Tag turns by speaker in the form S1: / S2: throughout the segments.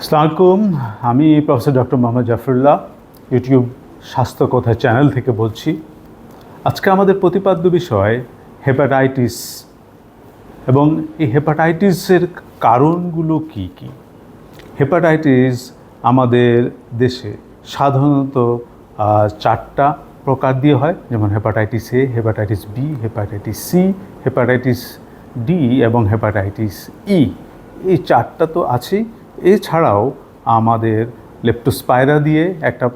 S1: আসসালামু আলাইকুম। আমি professor doctor Mohammad Zafrullah YouTube স্বাস্থ্য কথা চ্যানেল থেকে বলছি। আজকে আমাদের প্রতিপাদ্য বিষয় হেপাটাইটিস এবং এই হেপাটাইটিসের কারণগুলো কি কি। হেপাটাইটিস আমাদের দেশে সাধারণত চারটা প্রকার দিয়ে হয়, যেমন hepatitis A, hepatitis B, hepatitis C, hepatitis D এবং হেপাটাইটিস ই। এই চারটা তো আছেই। এছাড়াও আমাদের লেপ্টোস্পাইরা দিয়ে একটা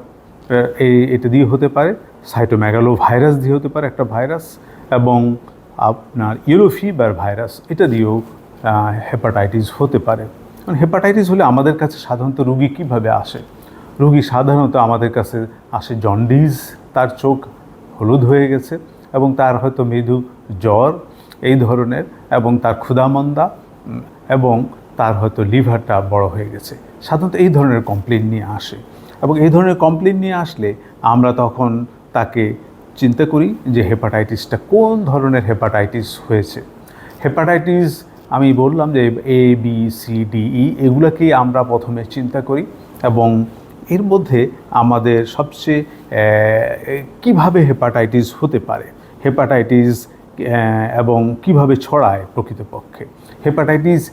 S1: এটা দিয়ে হতে পারে, সাইটোমেগালো ভাইরাস দিয়ে হতে পারে একটা ভাইরাস, এবং আপনার ইয়েলো ফিভার ভাইরাস এটা দিয়েও হেপাটাইটিস হতে পারে। কারণ হেপাটাইটিস হলে আমাদের কাছে সাধারণত রুগী কীভাবে আসে? রুগী সাধারণত আমাদের কাছে আসে জন্ডিস, তার চোখ হলুদ হয়ে গেছে এবং তার হয়তো মৃদু জ্বর এই ধরনের, এবং তার ক্ষুধামন্দা, এবং তার হয়তো লিভারটা বড় হয়ে গেছে। সাধারণত এই ধরনের কমপ্লেন নিয়ে আসে, এবং এই ধরনের কমপ্লেন নিয়ে আসলে আমরা তখন তাকে চিন্তা করি যে হেপাটাইটিসটা কোন ধরনের হেপাটাইটিস হয়েছে। হেপাটাইটিস আমি বললাম যে A B C D E এগুলোকেই আমরা প্রথমে চিন্তা করি, এবং এর মধ্যে আমাদের সবচেয়ে কিভাবে হেপাটাইটিস হতে পারে, হেপাটাইটিস এবং কিভাবে ছড়ায় প্রকৃতপক্ষে। হেপাটাইটিস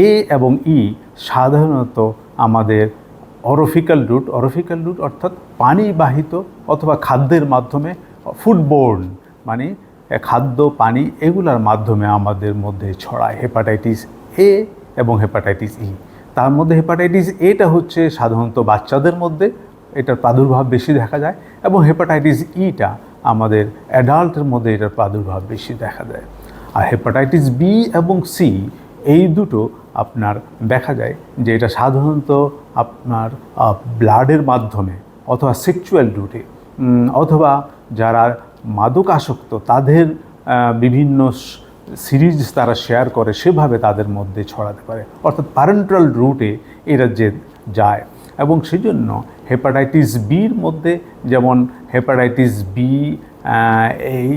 S1: এ এবং ই সাধারণত আমাদের অরফিক্যাল রুট অর্থাৎ পানিবাহিত অথবা খাদ্যের মাধ্যমে, ফুডবোর্ন মানে খাদ্য পানি এগুলোর মাধ্যমে আমাদের মধ্যে ছড়ায় হেপাটাইটিস এ এবং হেপাটাইটিস ই। তার মধ্যে হেপাটাইটিস এটা হচ্ছে সাধারণত বাচ্চাদের মধ্যে এটার প্রাদুর্ভাব বেশি দেখা যায়, এবং হেপাটাইটিস ইটা আমাদের অ্যাডাল্টের মধ্যে এটার প্রাদুর্ভাব বেশি দেখা যায়। আর হেপাটাইটিস বি এবং সি এই দুটো আপনার দেখা যায় যে এটা সাধারণত আপনার ব্লাডের মাধ্যমে অথবা সেক্সুয়াল রুটে, অথবা যারা মাদকাসক্ত তাদের বিভিন্ন সিরিজ তারা শেয়ার করে সেভাবে তাদের মধ্যে ছড়াতে পারে, অর্থাৎ প্যারেন্টাল রুটে এরা যে যায়। এবং সেই জন্য হেপাটাইটিস বির মধ্যে যেমন হেপাটাইটিস বি এই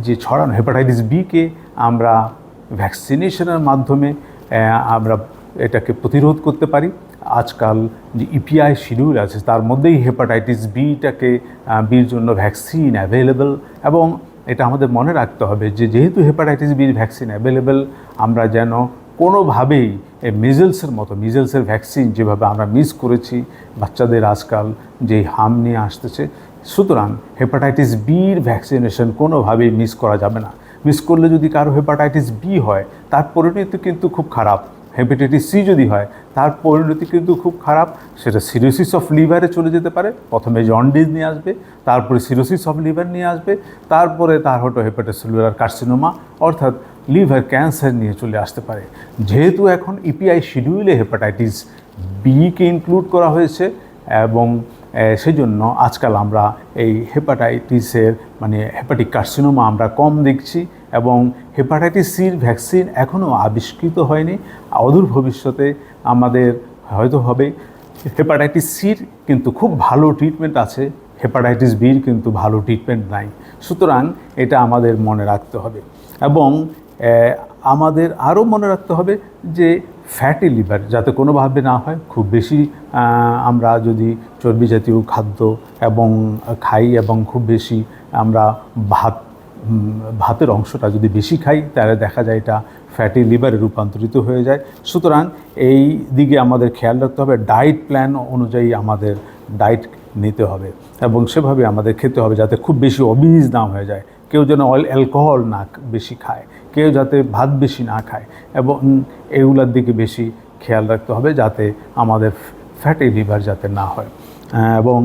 S1: যে ছড়ানো, হেপাটাইটিস বিকে আমরা ভ্যাকসিনেশনের মাধ্যমে আমরা এটাকে প্রতিরোধ করতে পারি। আজকাল যে ইপিআই শিডিউল আছে তার মধ্যেই হেপাটাইটিস বির জন্য ভ্যাকসিন অ্যাভেলেবেল, এবং এটা আমাদের মনে রাখতে হবে যে যেহেতু হেপাটাইটিস বির ভ্যাকসিন অ্যাভেলেবেল, আমরা যেন কোনোভাবেই এই মিজেলসের ভ্যাকসিন যেভাবে আমরা মিস করেছি, বাচ্চাদের আজকাল যেই হাম নিয়ে আসতেছে, সুতরাং হেপাটাইটিস বির ভ্যাকসিনেশন কোনোভাবেই মিস করা যাবে না। মিস করলে যদি কারো হেপাটাইটিস বি হয় তার পরিণতি কিন্তু খুব খারাপ। হেপাটাইটিস সি যদি হয় তার পরিণতি কিন্তু খুব খারাপ, সেটা সিরোসিস অফ লিভারে চলে যেতে পারে। প্রথমে জন্ডিস নিয়ে আসবে, তারপরে সিরোসিস অফ লিভার নিয়ে আসবে, তারপরে তার হয়তো হেপাটোসেলুলার কার্সিনোমা অর্থাৎ লিভার ক্যান্সার নিয়ে চলে আসতে পারে। যেহেতু এখন ইপিআই শিডিউলে হেপাটাইটিস বিকে ইনক্লুড করা হয়েছে, এবং সেই জন্য আজকাল আমরা এই হেপাটাইটিসের হেপাটিক কার্সিনোমা আমরা কম দেখছি, এবং হেপাটাইটিস সির ভ্যাকসিন এখনও আবিষ্কৃত হয়নি। অদূর ভবিষ্যতে আমাদের হয়তো হবে। হেপাটাইটিস সির কিন্তু খুব ভালো ট্রিটমেন্ট আছে, হেপাটাইটিস বির কিন্তু ভালো ট্রিটমেন্ট নাই। সুতরাং এটা আমাদের মনে রাখতে হবে, এবং আমাদের আরও মনে রাখতে হবে যে ফ্যাটি লিভার যাতে কোনোভাবে না হয়। খুব বেশি আমরা যদি চর্বি জাতীয় খাদ্য এবং খাই, এবং খুব বেশি আমরা ভাতের অংশটা যদি বেশি খাই, তাহলে দেখা যায় এটা ফ্যাটি লিভারে রূপান্তরিত হয়ে যায়। সুতরাং এই দিকে আমাদের খেয়াল রাখতে হবে। ডায়েট প্ল্যান অনুযায়ী আমাদের ডায়েট নিতে হবে, এবং সেভাবে আমাদের খেতে হবে যাতে খুব বেশি অবিজ না হয়ে যায়। কেউ যেন অ্যালকোহল না বেশি খায়, কেউ যাতে ভাত বেশি না খায়, এবং এগুলোর দিকে বেশি খেয়াল রাখতে হবে যাতে আমাদের ফ্যাটি লিভার যাতে না হয়। এবং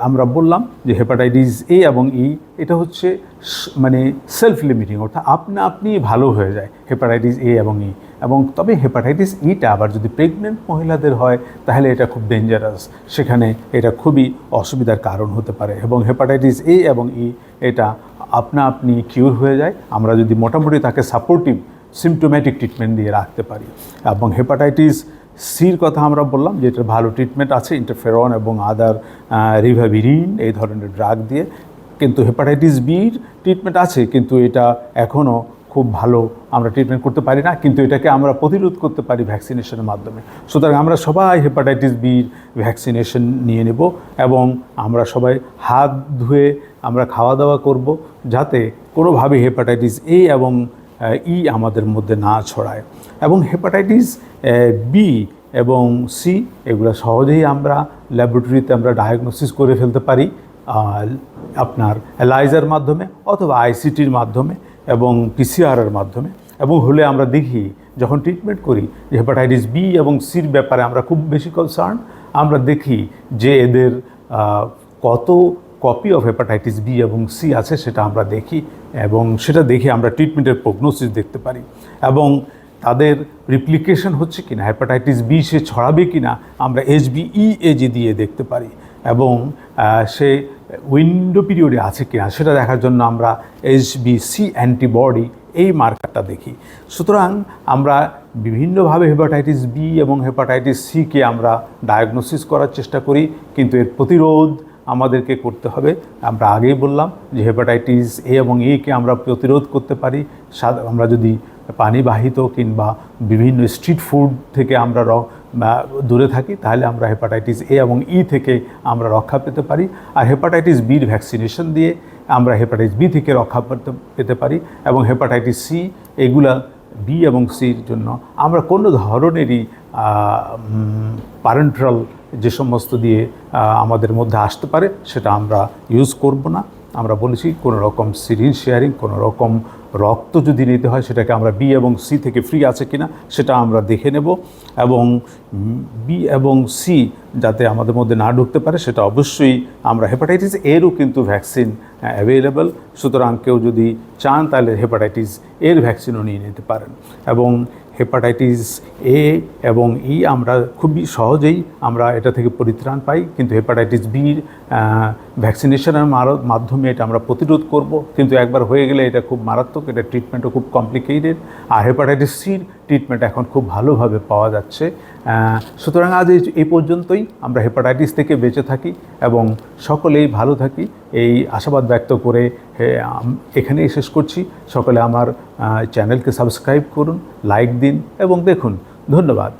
S1: আমরা বললাম যে হেপাটাইটিস এ এবং ই এটা হচ্ছে সেলফ লিমিটিং, অর্থাৎ আপনি ভালো হয়ে যায় হেপাটাইটিস এ এবং ই। এবং তবে হেপাটাইটিস ইটা আবার যদি প্রেগনেন্ট মহিলাদের হয় তাহলে এটা খুব ডেঞ্জারাস, সেখানে এটা খুবই অসুবিধার কারণ হতে পারে। এবং হেপাটাইটিস এ এবং ই এটা আপনি কিউর হয়ে যায় আমরা যদি মোটামুটি তাকে সাপোর্টিভ সিমটোম্যাটিক ট্রিটমেন্ট দিয়ে রাখতে পারি। এবং হেপাটাইটিস সির কথা আমরা বললাম যে এটার ভালো ট্রিটমেন্ট আছে, ইন্টারফেরন এবং আদার রিভাভিরিন এই ধরনের ড্রাগ দিয়ে। কিন্তু হেপাটাইটিস বির ট্রিটমেন্ট আছে, কিন্তু এটা এখনও খুব ভালো আমরা ট্রিটমেন্ট করতে পারি না, কিন্তু এটাকে আমরা প্রতিরোধ করতে পারি ভ্যাকসিনেশনের মাধ্যমে। সুতরাং আমরা সবাই হেপাটাইটিস বির ভ্যাকসিনেশন নিয়ে নেব এবং আমরা সবাই হাত ধুয়ে আমরা খাওয়া দাওয়া করব, যাতে কোনোভাবে হেপাটাইটিস এ এবং ই আমাদের মধ্যে না ছড়ায়। এবং হেপাটাইটিস বি এবং সি এগুলো সহজেই আমরা ল্যাবরেটরিতে আমরা ডায়াগনোসিস করে ফেলতে পারি আপনার এলাইজার মাধ্যমে অথবা আইসিটির মাধ্যমে এবং পিসিআরের মাধ্যমে। এবং হলে আমরা দেখি যখন ট্রিটমেন্ট করি যে হেপাটাইটিস বি এবং সির ব্যাপারে আমরা খুব বেশি কনসার্ন, আমরা দেখি যে এদের কত কপি অফ হেপাটাইটিস বি এবং সি আছে সেটা আমরা দেখি, এবং সেটা দেখে আমরা ট্রিটমেন্টের প্রগনোসিস দেখতে পারি এবং তাদের রিপ্লিকেশন হচ্ছে কিনা, হেপাটাইটিস বি সে ছড়াবে কিনা আমরা HBeAg দিয়ে দেখতে পারি, এবং সে উইন্ডো পিরিয়ডে আছে কিনা সেটা দেখার জন্য আমরা HBC অ্যান্টিবডি এই মার্কারটা দেখি। সুতরাং আমরা বিভিন্নভাবে হেপাটাইটিস বি এবং হেপাটাইটিস সিকে আমরা ডায়াগনোসিস করার চেষ্টা করি, কিন্তু এর প্রতিরোধ আমাদেরকে করতে হবে। আমরা আগেই বললাম যে হেপাটাইটিস এ এবং একে আমরা প্রতিরোধ করতে পারি আমরা যদি পানিবাহিত কিংবা বিভিন্ন স্ট্রিট ফুড থেকে আমরা দূরে থাকি, তাহলে আমরা হেপাটাইটিস এ এবং ই থেকে আমরা রক্ষা পেতে পারি। আর হেপাটাইটিস বির ভ্যাকসিনেশন দিয়ে আমরা হেপাটাইটিস বি থেকে রক্ষা পেতে পারি, এবং হেপাটাইটিস সি এগুলা বি এবং সির জন্য আমরা কোনো ধরনেরই প্যারেন্টাল যে সমস্ত দিয়ে আমাদের মধ্যে আসতে পারে সেটা আমরা ইউজ করব না। আমরা বলেছি কোনো রকম সিরিঞ্জ শেয়ারিং, কোনো রকম রক্ত যদি নিতে হয় সেটাকে আমরা বি এবং সি থেকে ফ্রি আছে কিনা সেটা আমরা দেখে নেব, এবং বি এবং সি যাতে আমাদের মধ্যে না ঢুকতে পারে সেটা অবশ্যই আমরা হেপাটাইটিস এরও কিন্তু ভ্যাকসিন অ্যাভেলেবল। সুতরাং কেউ যদি চান তাহলে হেপাটাইটিস এর ভ্যাকসিনও নিয়ে নিতে পারেন। এবং হেপাটাইটিস এ এবং ই আমরা খুবই সহজেই আমরা এটা থেকে পরিত্রাণ পাই, কিন্তু হেপাটাইটিস বির ভ্যাকসিনেশনের মাধ্যমে এটা আমরা প্রতিরোধ করব, কিন্তু একবার হয়ে গেলে এটা খুব মারাত্মক, এটা ট্রিটমেন্টও খুব কমপ্লিকেটেড। আর হেপাটাইটিস সির ট্রিটমেন্ট এখন খুব ভালোভাবে পাওয়া যাচ্ছে। সুতরাং আজ এই পর্যন্তই, আমরা হেপাটাইটিস থেকে বেঁচে থাকি এবং সকলেই ভালো থাকি এই আশাবাদ ব্যক্ত করে এখানেই শেষ করছি। সকলে আমার চ্যানেলকে সাবস্ক্রাইব করুন, লাইক দিন এবং দেখুন। ধন্যবাদ।